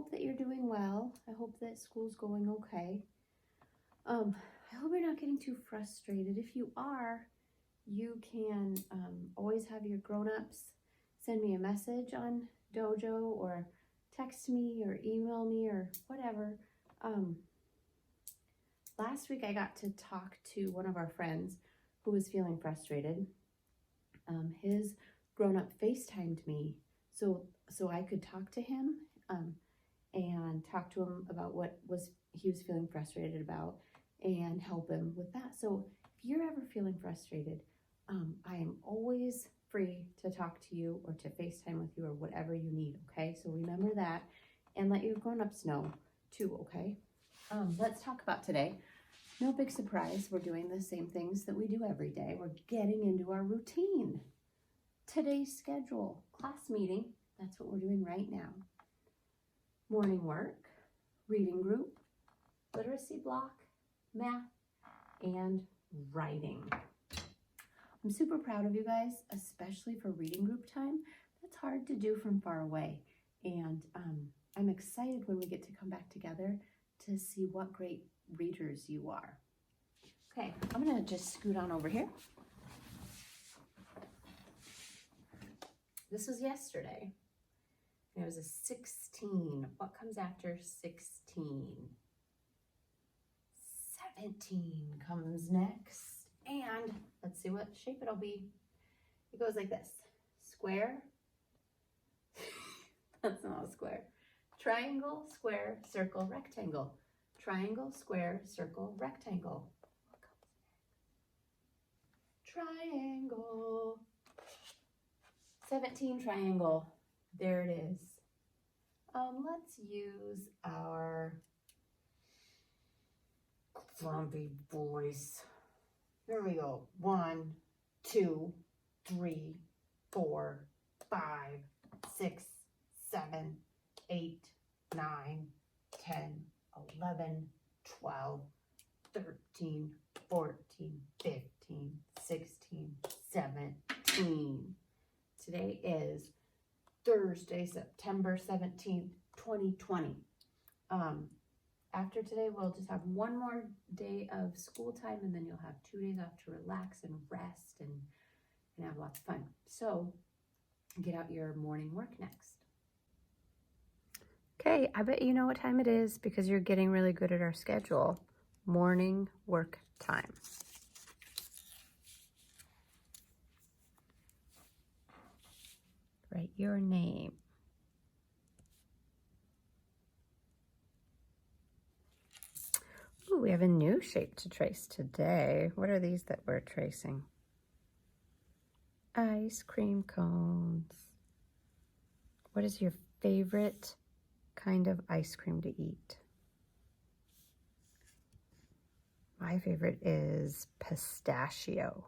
hope that you're doing well. I hope that school's going okay. I hope you're not getting too frustrated. If you are, you can always have your grown-ups send me a message on Dojo or text me or email me or whatever. Last week I got to talk to one of our friends who was feeling frustrated. His grown-up FaceTimed me so I could talk to him and talk to him about what he was feeling frustrated about and help him with that. So if you're ever feeling frustrated, I am always free to talk to you or to FaceTime with you or whatever you need, okay? So remember that and let your grown-ups know too, okay? Let's talk about today. No big surprise. We're doing the same things that we do every day. We're getting into our routine. Today's schedule, class meeting, that's what we're doing right now. Morning work, reading group, literacy block, math, and writing. I'm super proud of you guys, especially for reading group time. That's hard to do from far away. And I'm excited when we get to come back together to see what great readers you are. Okay, I'm gonna just scoot on over here. This was yesterday. It was a 16. What comes after 16? 17 comes next. And let's see what shape it'll be. It goes like this. Square. That's not a square. Triangle, square, circle, rectangle. Triangle, square, circle, rectangle. What comes next? Triangle. 17 triangle. There it is. Let's use our grumpy voice. Here we go. 1, 2, 3, 4, 5, 6, 7, 8, 9, 10, 11, 12, 13, 14, 15, 16, 17. Today is Thursday, September 17th, 2020. After today, we'll just have one more day of school time, and then you'll have 2 days off to relax and rest and have lots of fun. So get out your morning work next. Okay, I bet you know what time it is because you're getting really good at our schedule. Morning work time. Write your name. Ooh, we have a new shape to trace today. What are these that we're tracing? Ice cream cones. What is your favorite kind of ice cream to eat? My favorite is pistachio.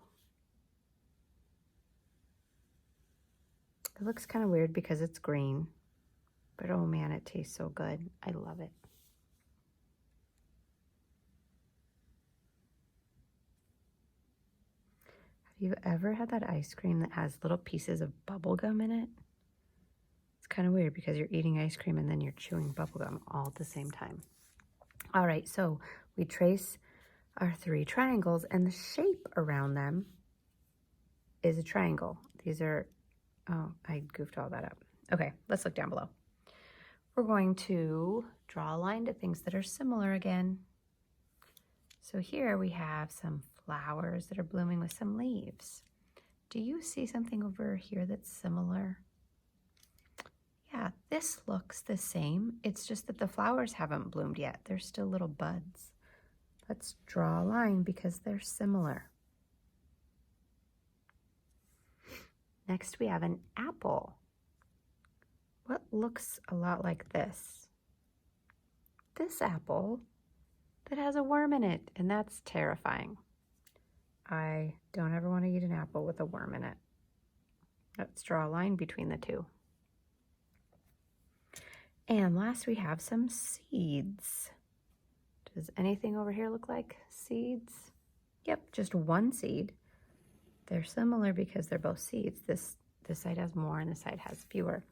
It looks kind of weird because it's green, but oh man, it tastes so good. I love it. Have you ever had that ice cream that has little pieces of bubble gum in it? It's kind of weird because you're eating ice cream and then you're chewing bubble gum all at the same time. All right, so we trace our 3 triangles and the shape around them is a triangle. These are, oh, I goofed all that up. Okay, let's look down below. We're going to draw a line to things that are similar again. So here we have some flowers that are blooming with some leaves. Do you see something over here that's similar? Yeah, this looks the same. It's just that the flowers haven't bloomed yet. They're still little buds. Let's draw a line because they're similar. Next we have an apple. What looks a lot like this? This apple that has a worm in it, and that's terrifying. I don't ever want to eat an apple with a worm in it. Let's draw a line between the two. And last we have some seeds. Does anything over here look like seeds? Yep, just one seed. They're similar because they're both seeds. This side has more and this side has fewer.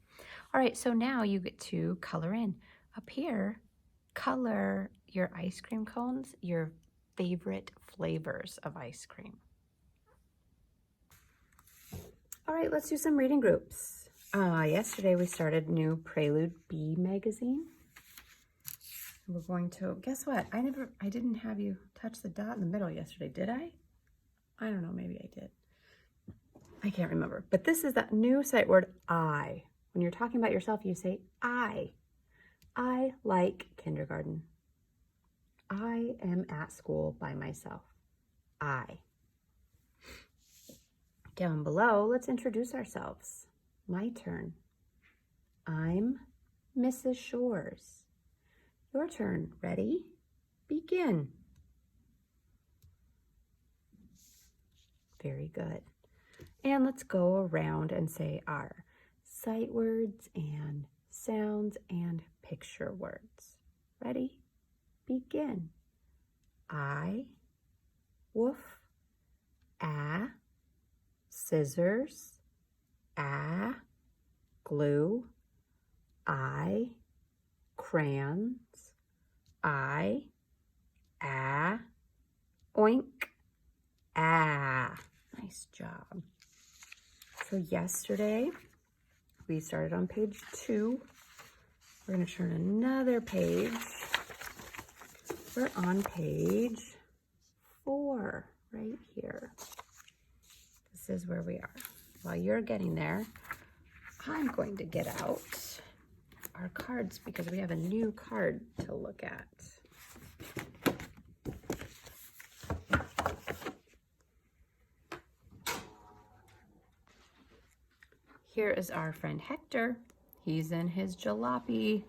All right, so now you get to color in. Up here, color your ice cream cones your favorite flavors of ice cream. All right, let's do some reading groups. Yesterday we started new Prelude B magazine. We're going to, guess what? I didn't have you touch the dot in the middle yesterday, did I? I don't know, maybe I did. I can't remember. But this is that new sight word, I. When you're talking about yourself, you say, I. I like kindergarten. I am at school by myself. I. Down below, let's introduce ourselves. My turn. I'm Mrs. Shores. Your turn. Ready? Begin. Very good. And let's go around and say our sight words and sounds and picture words. Ready? Begin. I, woof, scissors, glue, I, crayons, I, oink, Nice job. So yesterday, we started on page 2. We're going to turn another page. We're on page 4, right here. This is where we are. While you're getting there, I'm going to get out our cards because we have a new card to look at. Here is our friend Hector. He's in his jalopy.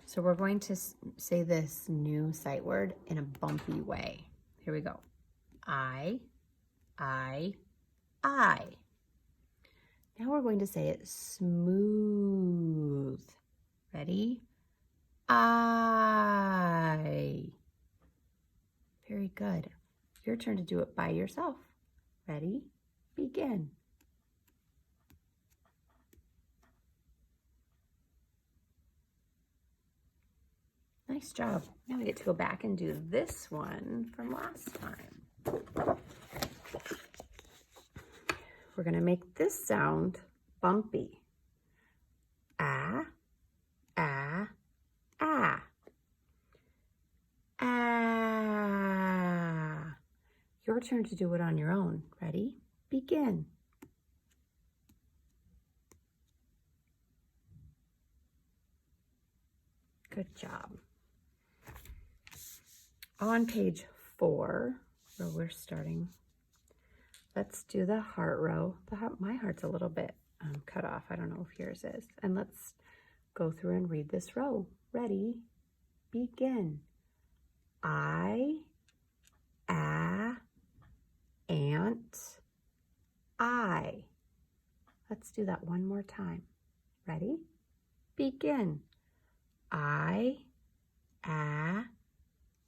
So we're going to say this new sight word in a bumpy way. Here we go. I. Now we're going to say it smooth. Ready? I. Very good. Your turn to do it by yourself. Ready? Begin. Nice job. Now we get to go back and do this one from last time. We're going to make this sound bumpy. Your turn to do it on your own. Ready? Begin. Good job. On page 4, where we're starting, let's do the heart row. My heart's a little bit cut off. I don't know if yours is. And let's go through and read this row. Ready? Begin. I, ant, I. Let's do that one more time. Ready? Begin. I,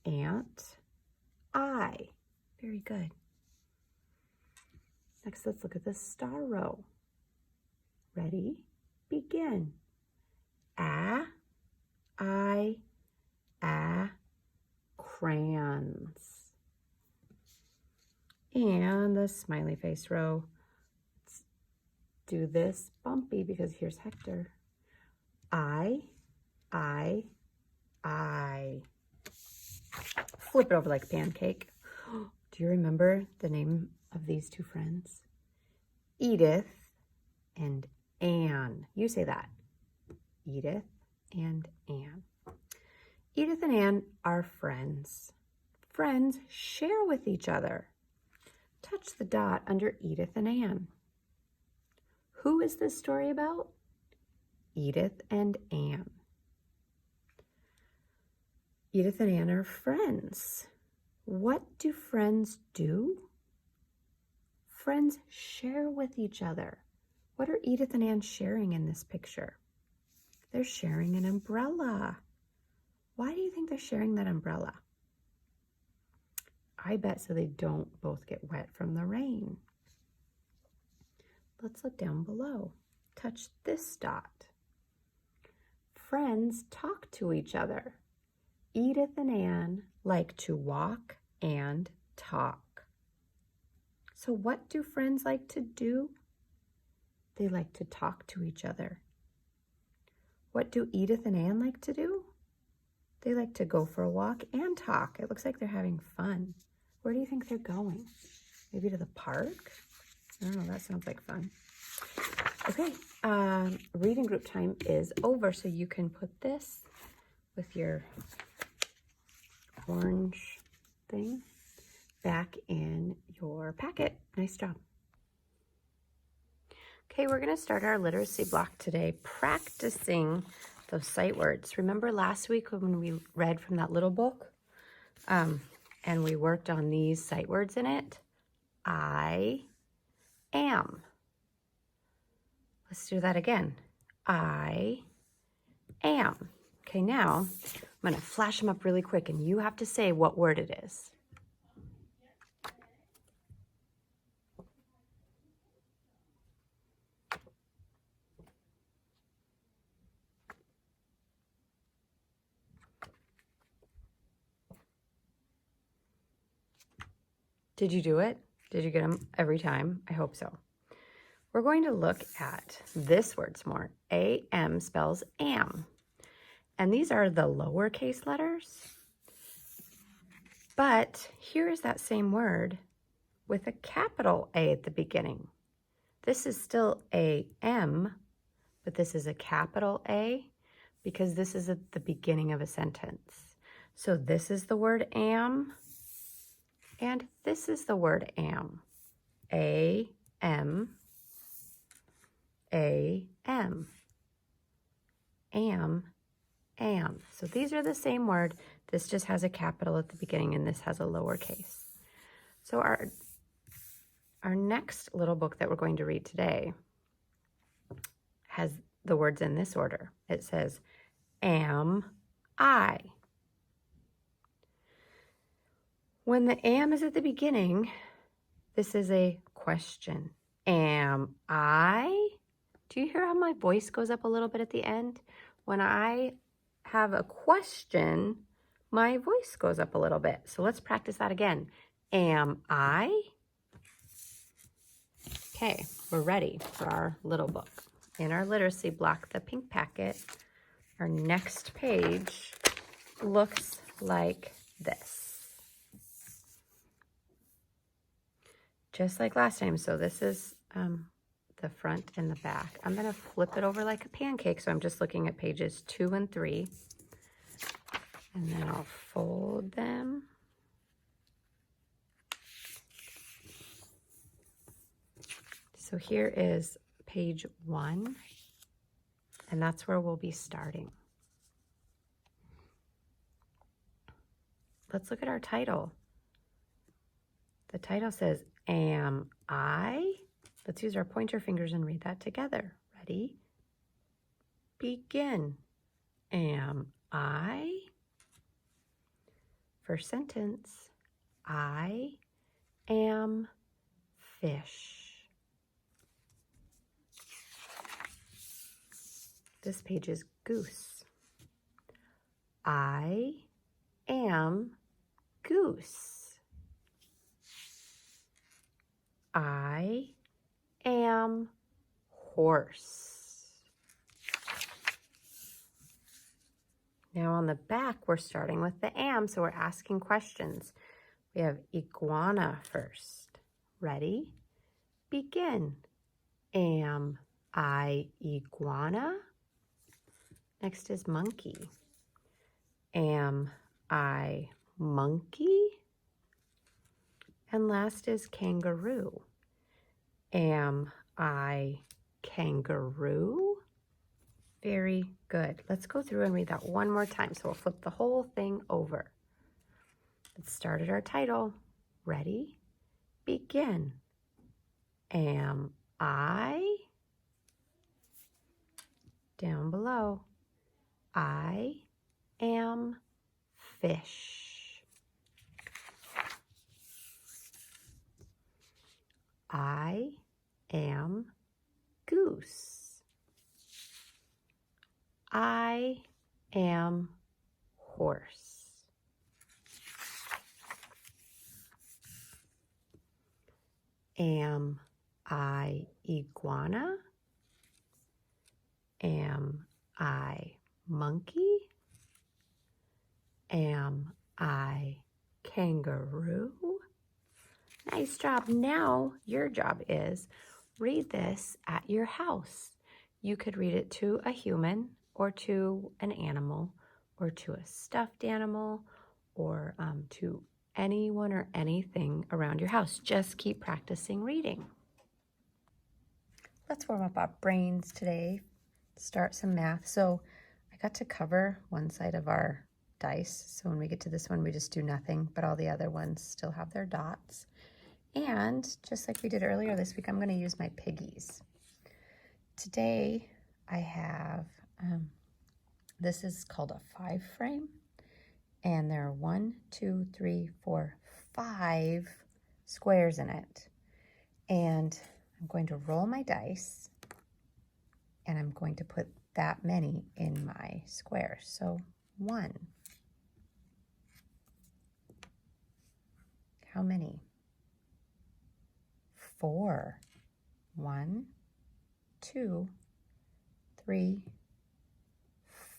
ant, I. Very good. Next, let's look at the star row. Ready? Begin. Crayons. And the smiley face row. Let's do this bumpy because here's Hector. I. Flip it over like a pancake. Do you remember the name of these two friends? Edith and Anne. You say that. Edith and Anne. Edith and Anne are friends. Friends share with each other. Touch the dot under Edith and Anne. Who is this story about? Edith and Anne. Edith and Anne are friends. What do friends do? Friends share with each other. What are Edith and Anne sharing in this picture? They're sharing an umbrella. Why do you think they're sharing that umbrella? I bet so they don't both get wet from the rain. Let's look down below. Touch this dot. friends talk to each other? Edith and Anne like to walk and talk. So what do friends like to do? They like to talk to each other. What do Edith and Anne like to do? They like to go for a walk and talk. It looks like they're having fun. Where do you think they're going? Maybe to the park? I don't know, that sounds like fun. Okay, reading group time is over, so you can put this with your orange thing back in your packet. Nice job. Okay, we're going to start our literacy block today practicing those sight words. Remember last week when we read from that little book and we worked on these sight words in it? I am. Let's do that again. I am. Okay, now I'm going to flash them up really quick and you have to say what word it is. Did you do it? Did you get them every time? I hope so. We're going to look at this word some more. A-M spells am. And these are the lowercase letters. But here is that same word with a capital A at the beginning. This is still A-M, but this is a capital A because this is at the beginning of a sentence. So this is the word am, and this is the word am. A-M, A-M, am. So these are the same word. This just has a capital at the beginning, and this has a lowercase. So our next little book that we're going to read today has the words in this order. It says, am I. When the am is at the beginning, this is a question. Am I? Do you hear how my voice goes up a little bit at the end? When I have a question, my voice goes up a little bit. So let's practice that again. Am I? Okay, we're ready for our little book. In our literacy block, the pink packet, our next page looks like this. Just like last time. So this is the front and the back. I'm going to flip it over like a pancake. So I'm just looking at pages 2 and 3. And then I'll fold them. So here is page 1, and that's where we'll be starting. Let's look at our title. The title says, Am I? Let's use our pointer fingers and read that together. Ready? Begin. Am I? First sentence, I am fish. This page is goose. I am goose. I am horse. Now on the back, we're starting with the am, so we're asking questions. We have iguana first. Ready? Begin. Am I iguana? Next is monkey. Am I monkey? And last is kangaroo. Am I kangaroo? Very good. Let's go through and read that one more time. So we'll flip the whole thing over. Let's start at our title. Ready? Begin. Am I? Down below. I am fish. I am goose. I am horse. Am I iguana? Am I monkey? Am I kangaroo? Nice job. Now your job is read this at your house. You could read it to a human or to an animal or to a stuffed animal or to anyone or anything around your house. Just keep practicing reading. Let's warm up our brains today. Start some math. So I got to cover one side of our dice. So when we get to this one, we just do nothing, but all the other ones still have their dots. And just like we did earlier this week, I'm going to use my piggies. Today I have, this is called a 5-frame, and there are 1, 2, 3, 4, 5 squares in it. And I'm going to roll my dice, and I'm going to put that many in my squares. So 1. How many? 4. 1, 2, 3,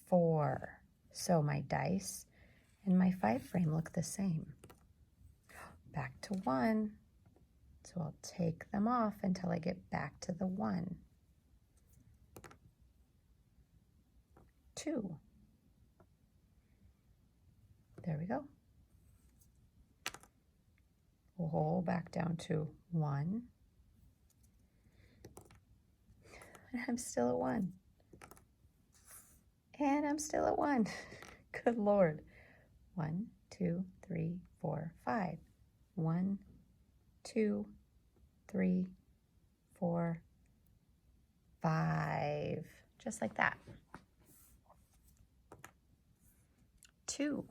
4. So my dice and my 5-frame look the same. Back to 1. So I'll take them off until I get back to the 1. 2. There we go. We'll roll back down to 1. And I'm still at 1. And I'm still at 1. Good Lord. 1, 2, 3, 4, 5. 1, 2, 3, 4, 5. Just like that. 2.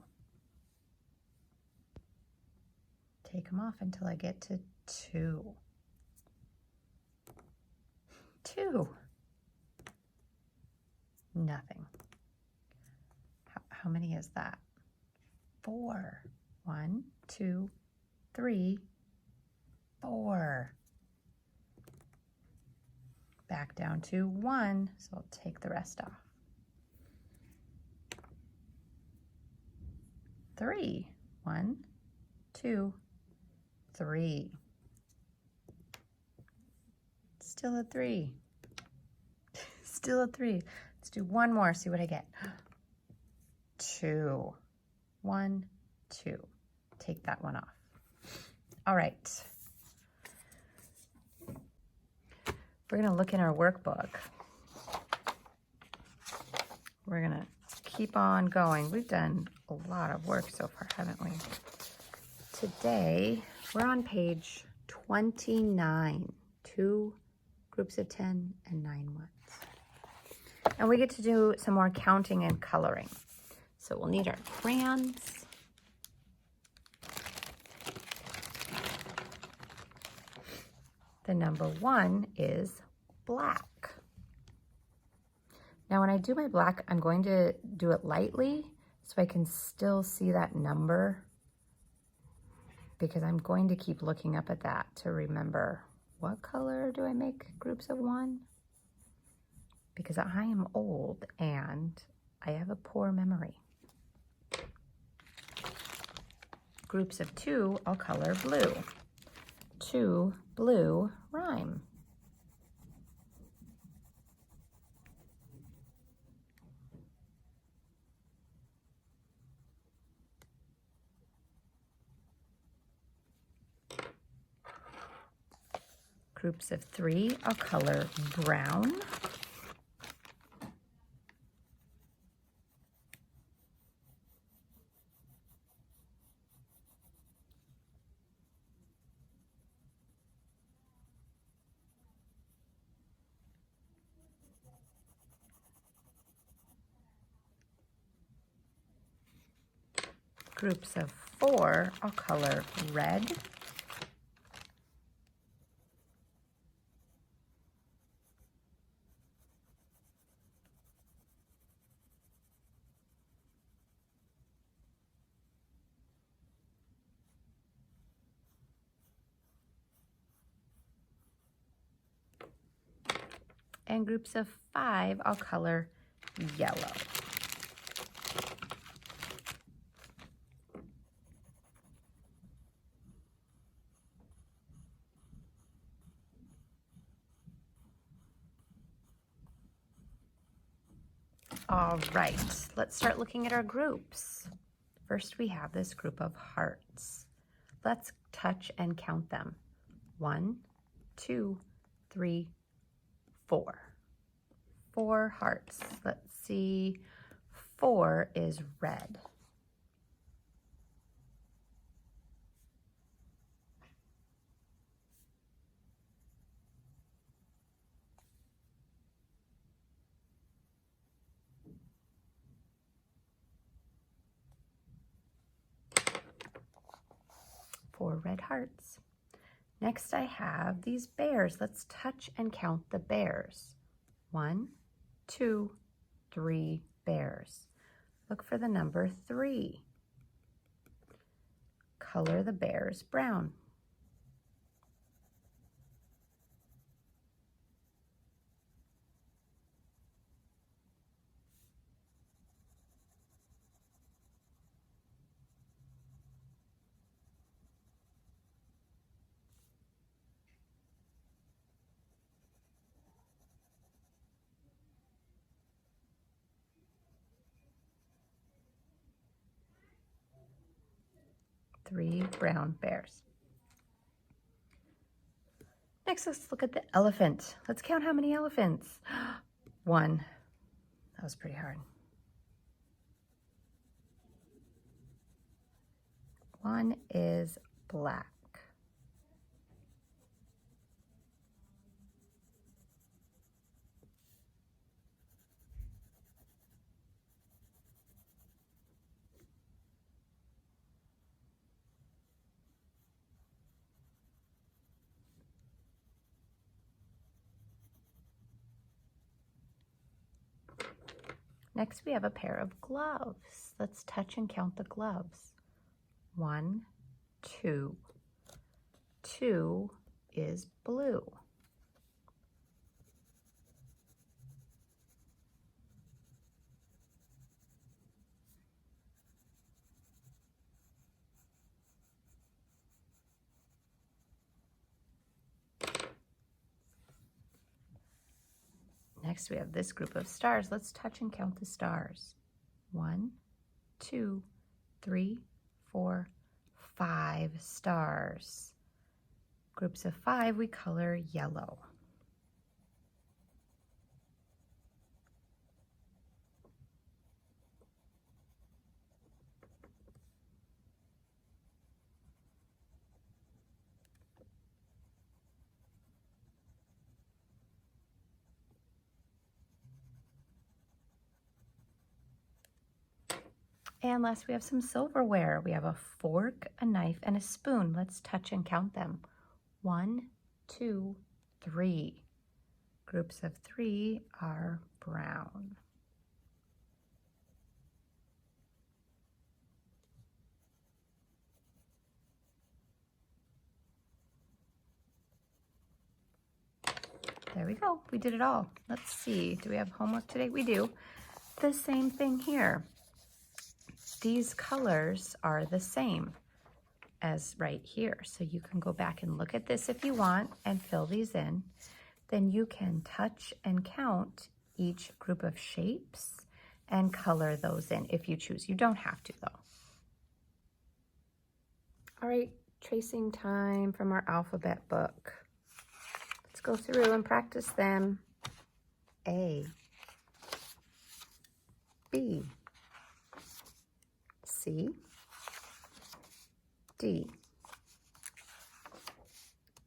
Take them off until I get to 2. 2. Nothing. How many is that? 4. 1, 2, 3, 4. Back down to 1, so I'll take the rest off. 3. 1, 2, 3. Still a 3. Still a 3. Let's do one more, see what I get. 2. 1, 2. Take that one off. All right. We're going to look in our workbook. We're going to keep on going. We've done a lot of work so far, haven't we? Today, we're on page 29. 2 groups of 10 and 9 ones. And we get to do some more counting and coloring. So we'll need our crayons. The number 1 is black. Now when I do my black, I'm going to do it lightly so I can still see that number, because I'm going to keep looking up at that to remember, what color do I make groups of 1? Because I am old and I have a poor memory. Groups of 2, I'll color blue. 2 blue rhyme. Groups of 3, I'll color brown. Groups of 4, I'll color red. And groups of 5, I'll color yellow. All right, let's start looking at our groups. First, we have this group of hearts. Let's touch and count them. 1, 2, 3, 4. 4 hearts. Let's see, 4 is red. Four red hearts. Next I have these bears. Let's touch and count the bears. 1, 2, 3 bears. Look for the number 3. Color the bears brown. Three brown bears. Next, let's look at the elephant. Let's count how many elephants. 1. That was pretty hard. 1 is black. Next, we have a pair of gloves. Let's touch and count the gloves. 1, 2. 2 is blue. Next, we have this group of stars. Let's touch and count the stars. 1, 2, 3, 4, 5 stars. Groups of 5, we color yellow. And last, we have some silverware. We have a fork, a knife, and a spoon. Let's touch and count them. 1, 2, 3. Groups of 3 are brown. There we go. We did it all. Let's see. Do we have homework today? We do. The same thing here. These colors are the same as right here. So you can go back and look at this if you want and fill these in. Then you can touch and count each group of shapes and color those in if you choose. You don't have to though. All right, tracing time from our alphabet book. Let's go through and practice them. A, B, C, D,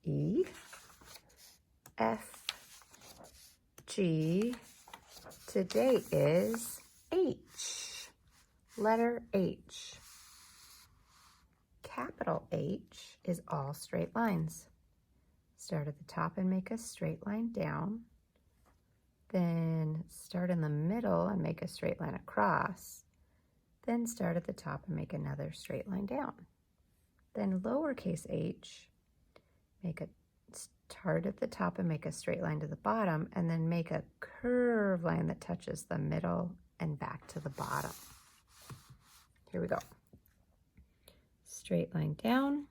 E, F, G. Today is H, letter H. Capital H is all straight lines. Start at the top and make a straight line down. Then start in the middle and make a straight line across. Then start at the top and make another straight line down. Then lowercase h, make a Start at the top and make a straight line to the bottom, and then make a curved line that touches the middle and back to the bottom. Here we go. Straight line down,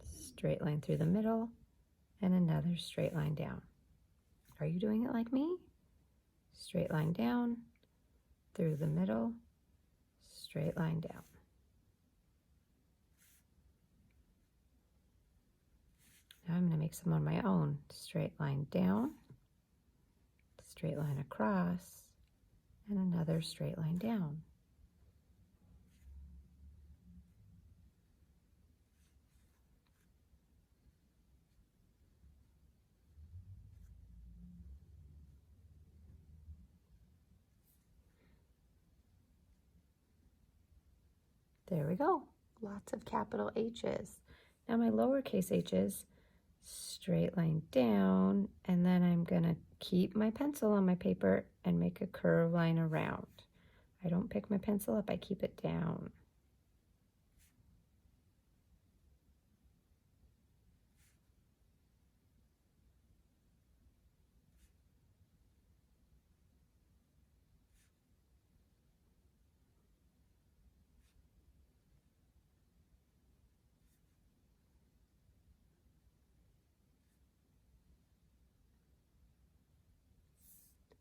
straight line through the middle, and another straight line down. Are you doing it like me? Straight line down, through the middle, straight line down. Now I'm going to make some on my own. Straight line down, straight line across, and another straight line down. There we go. Lots of capital H's. Now my lowercase h's, straight line down, and then I'm going to keep my pencil on my paper and make a curved line around. I don't pick my pencil up, I keep it down.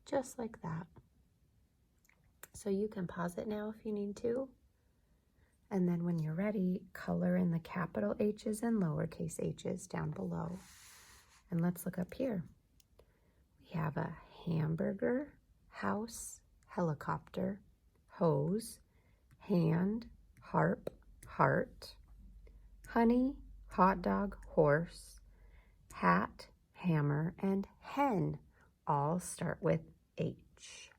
Just like that. So you can pause it now if you need to. And then when you're ready, color in the capital H's and lowercase h's down below. And let's look up here. We have a hamburger, house, helicopter, hose, hand, harp, heart, honey, hot dog, horse, hat, hammer, and hen all start with H.